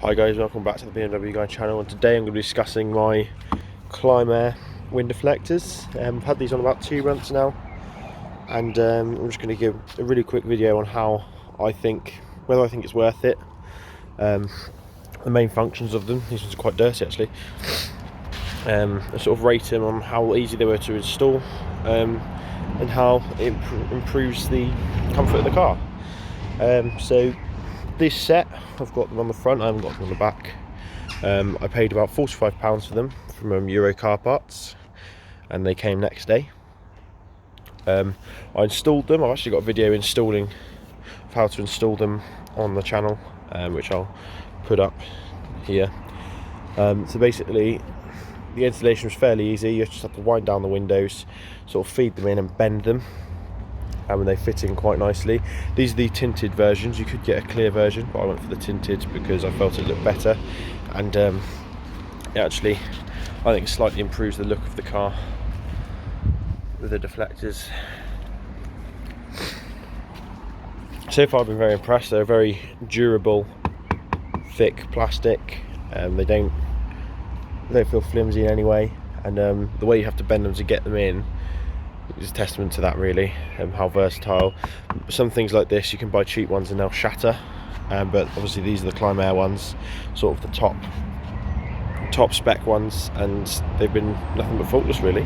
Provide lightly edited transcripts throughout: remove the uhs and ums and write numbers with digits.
Hi guys, welcome back to the BMW Guy channel, and today I'm going to be discussing my Clim Air wind deflectors. I've had these on about 2 months now, and I'm just going to give a really quick video on how whether I think it's worth it, the main functions of them. These ones are quite dirty actually. I sort of rate them on how easy they were to install, and how it improves the comfort of the car. So this set, I've got them on the front, I haven't got them on the back. I paid about £45 for them from Euro Car Parts, and they came next day. I installed them. I've actually got a video installing of how to install them on the channel, which I'll put up here. So basically the installation was fairly easy. You just have to wind down the windows, sort of feed them in and bend them, and they fit in quite nicely. These are the tinted versions. You could get a clear version, but I went for the tinted because I felt it looked better, and it actually, I think, slightly improves the look of the car with the deflectors. So far I've been very impressed. They're very durable, thick plastic, they don't feel flimsy in any way, and the way you have to bend them to get them in is a testament to that, really, how versatile. Some things like this you can buy cheap ones and they'll shatter, but obviously these are the Clim Air ones, sort of the top spec ones, and they've been nothing but faultless, really.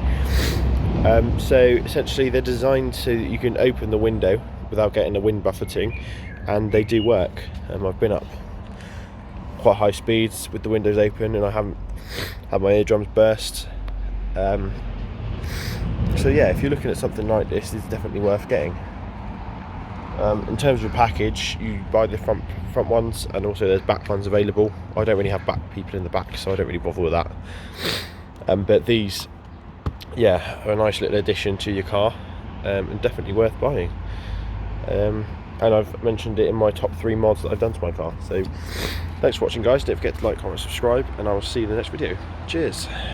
So essentially they're designed so that you can open the window without getting the wind buffeting, and they do work. I've been up quite high speeds with the windows open, and I haven't had my eardrums burst. So yeah, if you're looking at something like this, it's definitely worth getting. In terms of a package, you buy the front ones, and also there's back ones available. I don't really have back people in the back, so I don't really bother with that. But these, yeah, are a nice little addition to your car, and definitely worth buying. And I've mentioned it in my top 3 mods that I've done to my car. So thanks for watching, guys. Don't forget to like, comment, subscribe, and I will see you in the next video. Cheers.